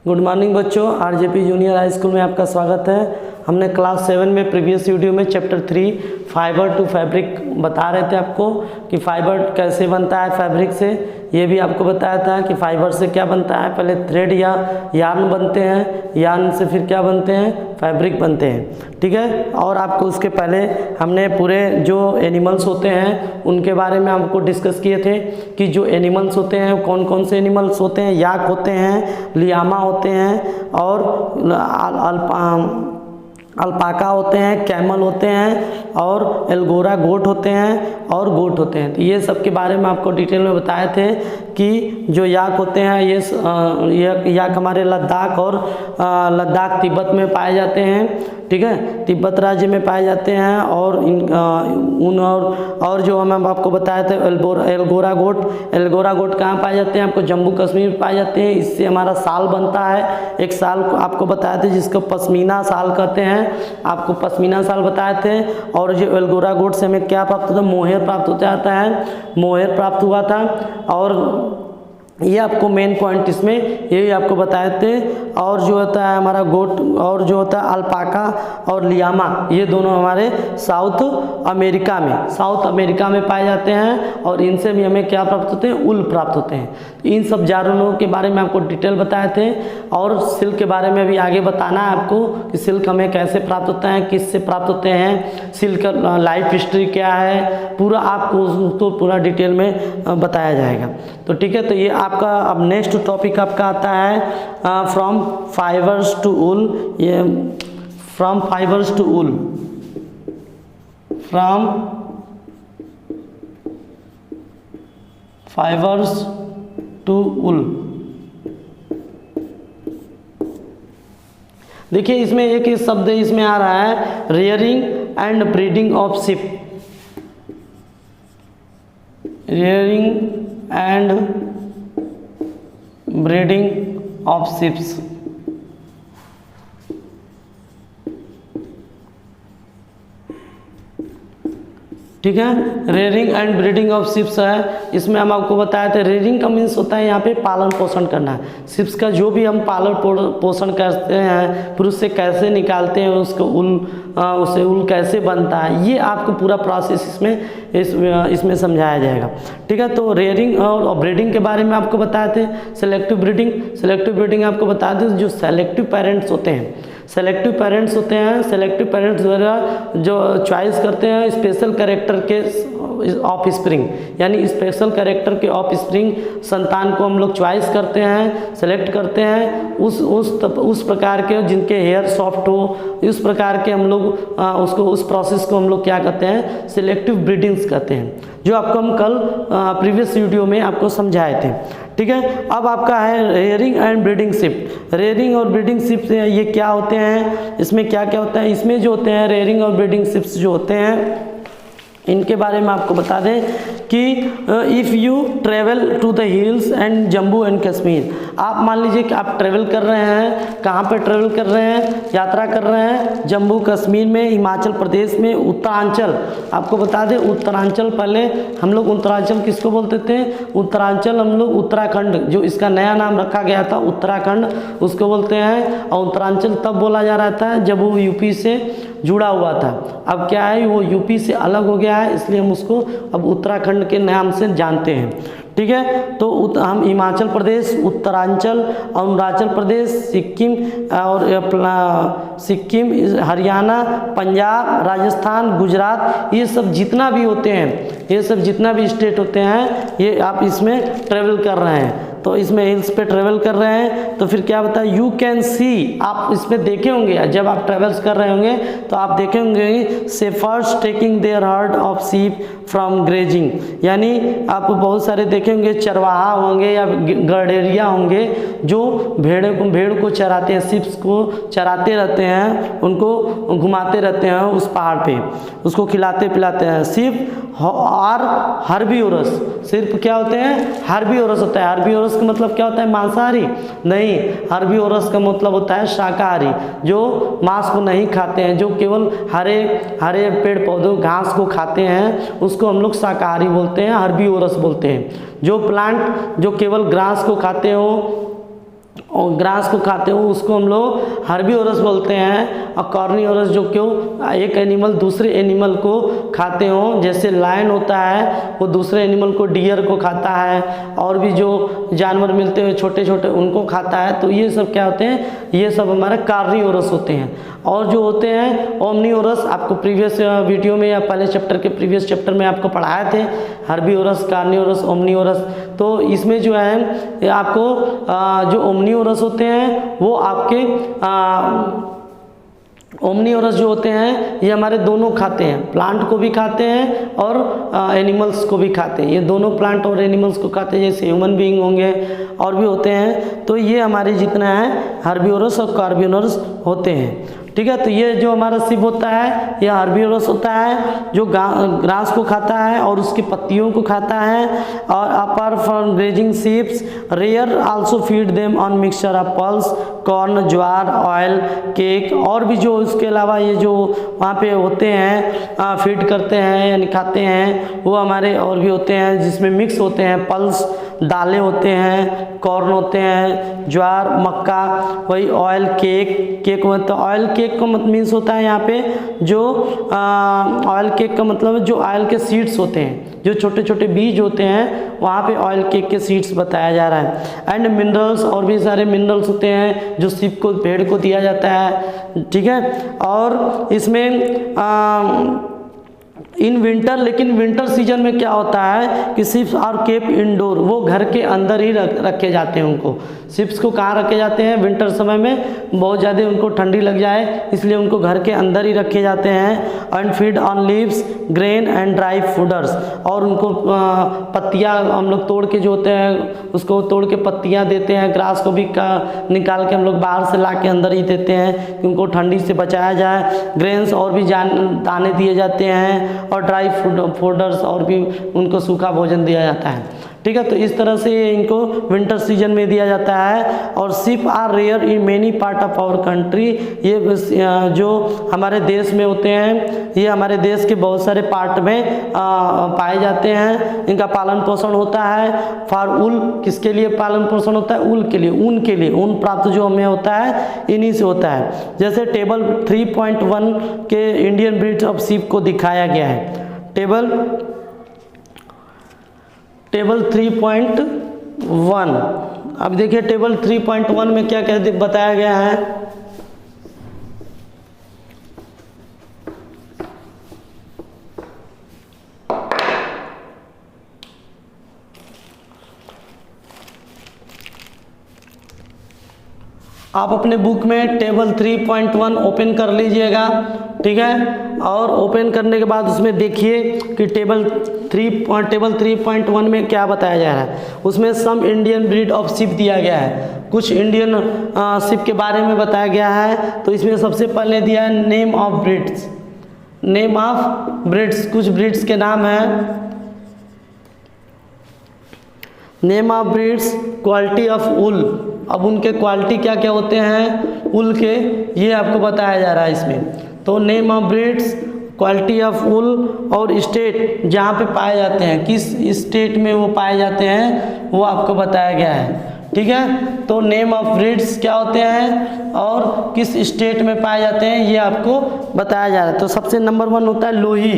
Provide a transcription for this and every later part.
Good morning बच्चों, RJP junior high school में आपका स्वागत है। हमने क्लास 7 में प्रीवियस वीडियो में चैप्टर 3 फाइबर टू फैब्रिक बता रहे थे आपको कि फाइबर कैसे बनता है फैब्रिक से। ये भी आपको बताया था कि फाइबर से क्या बनता है, पहले थ्रेड या यार्न बनते हैं, यार्न से फिर क्या बनते हैं, फैब्रिक बनते हैं। ठीक है, और आपको उसके पहले हमने पूरे जो एनिमल्स होते हैं उनके बारे में आपको डिस्कस किए थे कि जो एनिमल्स होते हैं कौन कौन से एनिमल्स होते हैं। याक होते हैं, लियामा होते हैं, और अल्पाका होते हैं, कैमल होते हैं, और एल्गोरा गोट होते हैं, और गोट होते हैं। तो ये सब के बारे में आपको डिटेल में बताए थे कि जो याक होते हैं ये याक हमारे लद्दाख और लद्दाख तिब्बत में पाए जाते हैं। ठीक है, तिब्बत राज्य में पाए जाते हैं। और और जो हम आपको बताए थे एल्गोरा गोट कहाँ पाए जाते हैं, आपको जम्मू कश्मीर में पाए जाते हैं। इससे हमारा साल बनता है, एक साल को आपको बताए थे जिसको पश्मीना साल कहते हैं, आपको पश्मीना साल बताए थे। और जो एल्गोरा गोट से हमें क्या प्राप्त होता है, मोहेर प्राप्त हो जाता है, मोहेर प्राप्त हुआ था। और ये आपको मेन पॉइंट इसमें यही आपको बताए थे। और जो होता है हमारा गोट, और जो होता है अल्पाका और लियामा, ये दोनों हमारे साउथ अमेरिका में पाए जाते हैं। और इनसे भी हमें क्या प्राप्त होते हैं, उल प्राप्त होते हैं। इन सब जानवरों के बारे में आपको डिटेल बताए थे। और सिल्क के बारे में भी आगे बताना है आपको कि सिल्क हमें कैसे प्राप्त होता है, किससे प्राप्त होते हैं, सिल्क का लाइफ हिस्ट्री क्या है, पूरा आपको तो पूरा डिटेल में बताया जाएगा। तो ठीक है, तो ये आपका अब नेक्स्ट टॉपिक आपका आता है फ्रॉम फाइबर्स टू वूल। ये from fibres to wool, from fibres to wool. देखिए इसमें एक शब्द इसमें आ रहा है, rearing and breeding of sheep. Rearing and breeding of sheeps. ठीक है, rearing and breeding of sheeps है। इसमें हम आपको बताए थे रेयरिंग का मीन्स होता है यहाँ पे पालन पोषण करना। शिप्स का जो भी हम पालन पोषण करते हैं, फिर उससे कैसे निकालते हैं उसको उससे उल कैसे बनता है, ये आपको पूरा प्रोसेस इसमें समझाया जाएगा। ठीक है, तो रेयरिंग और ब्रीडिंग के बारे में आपको बताए थे। सेलेक्टिव ब्रीडिंग आपको बताए थे। जो सेलेक्टिव पेरेंट्स होते हैं, सेलेक्टिव पेरेंट्स द्वारा जो चॉइस करते हैं स्पेशल कैरेक्टर के ऑफ स्प्रिंग, यानी स्पेशल कैरेक्टर के ऑफ स्प्रिंग संतान को हम लोग चॉइस करते हैं, सेलेक्ट करते हैं उस प्रकार के जिनके हेयर सॉफ्ट हो, इस प्रकार के हम लोग उस प्रोसेस को हम लोग क्या कहते हैं, सिलेक्टिव ब्रीडिंग्स कहते हैं, जो आपको हम कल प्रीवियस वीडियो में आपको समझाए थे। ठीक है, अब आपका है rearing and breeding ship. Rearing और ब्रीडिंग शिप ये क्या होते हैं, इसमें क्या क्या होता है। इसमें जो होते हैं रेयरिंग और ब्रीडिंग शिप्स जो होते हैं, इनके बारे में आपको बता दें कि if you travel to the hills and Jammu and Kashmir, आप मान लीजिए कि आप ट्रेवल कर रहे हैं, कहाँ पे ट्रेवल कर रहे हैं, यात्रा कर रहे हैं, जम्मू कश्मीर में, हिमाचल प्रदेश में, उत्तरांचल। आपको बता दें उत्तरांचल, पहले हम लोग उत्तरांचल किसको बोलते थे, उत्तरांचल हम लोग उत्तराखंड, जो इसका नया नाम रखा गया था उत्तराखंड, उसको बोलते हैं। और उत्तरांचल तब बोला जा रहा था जब वो यूपी से जुड़ा हुआ था। अब क्या है, वो यूपी से अलग हो गया है, इसलिए हम उसको अब उत्तराखंड के नाम से जानते हैं। ठीक है, तो हम हिमाचल प्रदेश, उत्तरांचल, अरुणाचल प्रदेश, सिक्किम हरियाणा, पंजाब, राजस्थान, गुजरात, ये सब जितना भी होते हैं, ये सब जितना भी स्टेट होते हैं, ये आप इसमें ट्रेवल कर रहे हैं। तो इसमें हिल्स पे ट्रेवल कर रहे हैं, तो फिर क्या बताया, यू कैन सी, आप इसमें देखे होंगे जब आप ट्रेवल्स कर रहे होंगे तो आप देखे होंगे shepherd's taking their heard of sheep from grazing, यानी आप बहुत सारे देखे होंगे चरवाहा होंगे या गड़ेरिया होंगे जो भेड़ को चराते हैं, शिप्स को चराते रहते हैं, उनको घुमाते रहते हैं उस पहाड़ पे, उसको खिलाते पिलाते हैं। शिप और हर्बीवोरस, सिर्फ क्या होते हैं, हर्बीवोरस होता है। हर्बीवोरस का मतलब क्या होता है, मांसाहारी नहीं, हर्बीवोरस का मतलब होता है शाकाहारी, जो मांस को नहीं खाते हैं, जो केवल हरे हरे पेड़ पौधों घास को खाते हैं, उसको हम लोग शाकाहारी बोलते हैं, हर्बीवोरस बोलते हैं। जो प्लांट जो केवल ग्रास को खाते हो, और ग्रास को खाते हो उसको हम लोग हर्बीवोरस बोलते हैं। और कार्निवोरस जो क्यों एक एनिमल दूसरे एनिमल को खाते हो, जैसे लायन होता है वो दूसरे एनिमल को, डियर को खाता है, और भी जो जानवर मिलते हैं छोटे छोटे उनको खाता है। तो ये सब क्या होते हैं, ये सब हमारे कार्निवोरस होते हैं। और जो होते हैं ओमनीवोरस, आपको प्रीवियस वीडियो में या पहले चैप्टर के प्रीवियस चैप्टर में आपको पढ़ाए थे, हर्बीवोरस, कार्निवोरस, ओमनीवोरस। तो इसमें जो है ये आपको जो ओमनीवोरस होते हैं वो आपके ओमनीवोरस जो होते हैं ये हमारे दोनों खाते हैं, प्लांट को भी खाते हैं और एनिमल्स को भी खाते हैं। ये दोनों प्लांट और एनिमल्स को खाते हैं, जैसे ह्यूमन बीइंग होंगे और भी होते हैं। तो ये हमारे जितना है हर्बीवोरस और कार्निवोरस होते हैं। ठीक है, तो ये जो हमारा सिप होता है ये हर्बीवोरस होता है, जो ग्रास को खाता है और उसकी पत्तियों को खाता है। और apart from grazing sheeps rearer also feed them on mixture of pulse, corn, jowar, oil, cake, और भी जो इसके अलावा ये जो वहाँ पे होते हैं फीड करते हैं यानी खाते हैं, वो हमारे और भी होते हैं जिसमें मिक्स होते हैं पल्स, दालें होते हैं, कॉर्न होते हैं, ज्वार, मक्का, वही ऑयल, केक मतलब ऑयल केक का मीन्स होता है यहाँ पे जो ऑयल केक का मतलब जो ऑयल के सीड्स होते हैं, जो छोटे छोटे बीज होते हैं वहाँ पे ऑयल केक के सीड्स बताया जा रहा है। एंड मिनरल्स, और भी सारे मिनरल्स होते हैं जो सिप को, पेड़ को दिया जाता है। ठीक है, और इसमें इन विंटर, लेकिन विंटर सीजन में क्या होता है कि शिप्स आर केप इंडोर, वो घर के अंदर ही रखे जाते हैं। उनको शिप्स को कहाँ रखे जाते हैं, विंटर समय में बहुत ज़्यादा उनको ठंडी लग जाए इसलिए उनको घर के अंदर ही रखे जाते हैं। And feed on leaves, grain and dry fodders, और उनको पत्तियाँ हम लोग तोड़ के जो होते हैं उसको तोड़ के पत्तियाँ देते हैं। ग्रास को भी निकाल के हम लोग बाहर से ला के अंदर ही देते हैं कि उनको ठंडी से बचाया जाए। ग्रेन्स और भी दाने दिए जाते हैं, और ड्राई फूडर्स और भी उनको सूखा भोजन दिया जाता है। ठीक है, तो इस तरह से इनको विंटर सीजन में दिया जाता है। और sheep are rare in many part of our country, ये जो हमारे देश में होते हैं ये हमारे देश के बहुत सारे पार्ट में पाए जाते हैं। इनका पालन पोषण होता है फॉर ऊल, किसके लिए पालन पोषण होता है, ऊल के लिए, ऊन के लिए, ऊन प्राप्त जो हमें होता है इन्हीं से होता है। जैसे टेबल 3.1 के इंडियन ब्रीड ऑफ सिप को दिखाया गया है। टेबल 3.1, अब देखिए टेबल 3.1 में क्या क्या बताया गया है। आप अपने बुक में टेबल 3.1 ओपन कर लीजिएगा। ठीक है, और ओपन करने के बाद उसमें देखिए कि टेबल 3.1 में क्या बताया जा रहा है। उसमें some Indian breed of sheep दिया गया है, कुछ इंडियन सिप के बारे में बताया गया है। तो इसमें सबसे पहले दिया है name of breeds, name of breeds, कुछ ब्रीड्स के नाम हैं। Name of breeds, quality of wool, अब उनके क्वालिटी क्या क्या होते हैं ऊल के, ये आपको बताया जा रहा है इसमें। तो name of breeds, quality of wool, और स्टेट जहाँ पे पाए जाते हैं, किस स्टेट में वो पाए जाते हैं वो आपको बताया गया है। ठीक है, तो नेम ऑफ ब्रीड्स क्या होते हैं और किस स्टेट में पाए जाते हैं ये आपको बताया जा रहा है। तो सबसे नंबर 1 होता है लोही।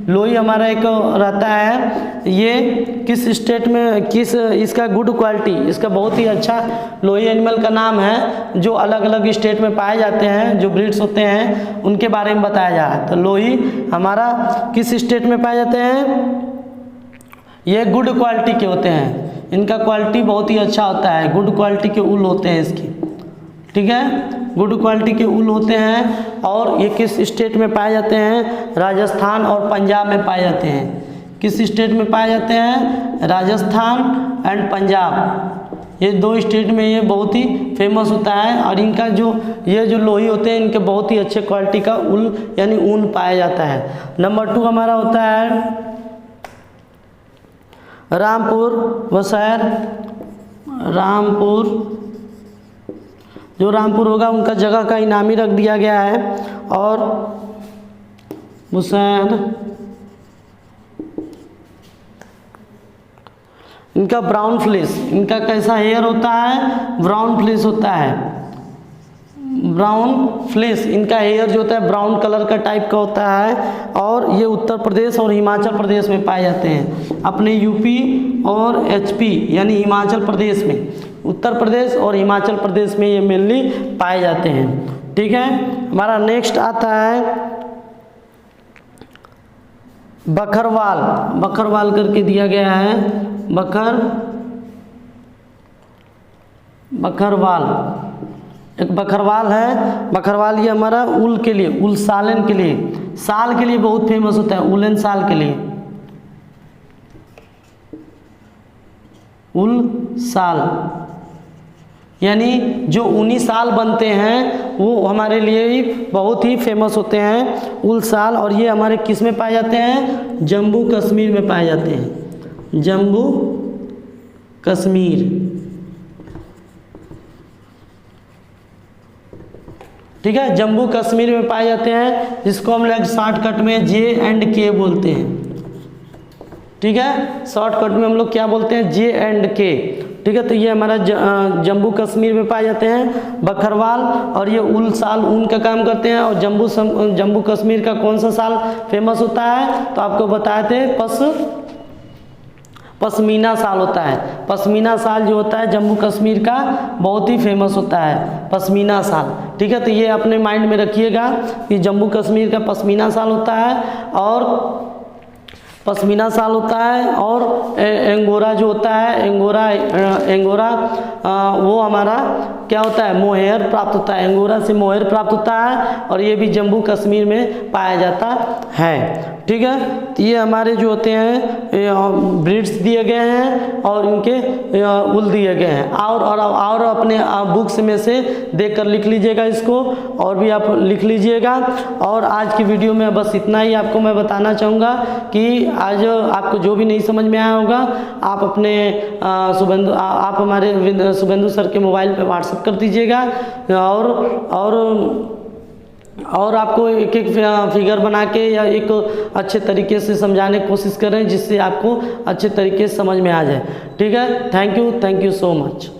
लोही हमारा एक रहता है, ये किस स्टेट में, किस इसका गुड क्वालिटी, इसका बहुत ही अच्छा लोही एनिमल का नाम है जो अलग अलग स्टेट में पाए जाते हैं, जो ब्रीड्स होते हैं उनके बारे में बताया जा रहा है। तो लोही हमारा किस स्टेट में पाए जाते हैं, ये गुड क्वालिटी के होते हैं, इनका क्वालिटी बहुत ही अच्छा होता है, गुड क्वालिटी के ऊल होते हैं इसकी। ठीक है, गुड क्वालिटी के ऊल होते हैं। और ये किस स्टेट में पाए जाते हैं, राजस्थान और पंजाब में पाए जाते हैं। किस स्टेट में पाए जाते हैं, राजस्थान एंड पंजाब, ये 2 स्टेट में ये बहुत ही फेमस होता है। और इनका जो ये जो लोही होते हैं इनके बहुत ही अच्छे क्वालिटी का ऊल यानी ऊन पाया जाता है। नंबर 2 हमारा होता है रामपुर वसैर, रामपुर, जो रामपुर होगा उनका जगह का इनामी रख दिया गया है। और वसैर, इनका ब्राउन फ्लेश, इनका कैसा हेयर होता है, ब्राउन फ्लेश होता है, ब्राउन फ्लेश, इनका हेयर जो होता है ब्राउन कलर का टाइप का होता है। और ये उत्तर प्रदेश और हिमाचल प्रदेश में पाए जाते हैं, अपने यूपी और एचपी यानी हिमाचल प्रदेश में, उत्तर प्रदेश और हिमाचल प्रदेश में ये मेनली पाए जाते हैं। ठीक है, हमारा नेक्स्ट आता है बकरवाल, बकरवाल करके दिया गया है, बकरवाल, एक बकरवाल है। बकरवाल ये हमारा ऊल के लिए, ऊल सालन के लिए, साल के लिए बहुत फेमस होता है, उलन साल के लिए, उल साल यानी जो ऊनी साल बनते हैं वो हमारे लिए भी बहुत ही फेमस होते हैं, उल साल। और ये हमारे किस में पाए जाते हैं, जम्मू कश्मीर में पाए जाते हैं, जम्मू कश्मीर। ठीक है, जम्मू कश्मीर में पाए जाते हैं, जिसको हम लोग शॉर्टकट में J&K बोलते हैं। ठीक है, शॉर्टकट में हम लोग क्या बोलते हैं, J&K। ठीक है, तो ये हमारा जम्मू कश्मीर में पाए जाते हैं बकरवाल, और ये उल साल, ऊन का काम करते हैं। और जम्मू कश्मीर का कौन सा साल फेमस होता है, तो आपको बताए थे पश्मीना साल होता है। पश्मीना साल जो होता है जम्मू कश्मीर का बहुत ही फेमस होता है, पश्मीना साल। ठीक है, तो ये अपने माइंड में रखिएगा कि जम्मू कश्मीर का पश्मीना साल होता है, और पश्मीना साल होता है। और एंगोरा जो होता है, एंगोरा वो हमारा क्या होता है, मोहेयर प्राप्त होता है, एंगोरा से मोहेयर प्राप्त होता है, और ये भी जम्मू कश्मीर में पाया जाता है। ठीक है, तो ये हमारे जो होते हैं ब्रीड्स दिए गए हैं और इनके उल दिए गए हैं। और अपने बुक्स में से देखकर लिख लीजिएगा इसको, और भी आप लिख लीजिएगा। और आज की वीडियो में बस इतना ही आपको मैं बताना चाहूँगा कि आज आपको जो भी नहीं समझ में आया होगा, आप अपने आप हमारे शुभेंदु सर के मोबाइल पे व्हाट्सएप कर दीजिएगा, और आपको एक एक फिगर बना के या एक अच्छे तरीके से समझाने की कोशिश करें, जिससे आपको अच्छे तरीके से समझ में आ जाए। ठीक है, थैंक यू सो मच।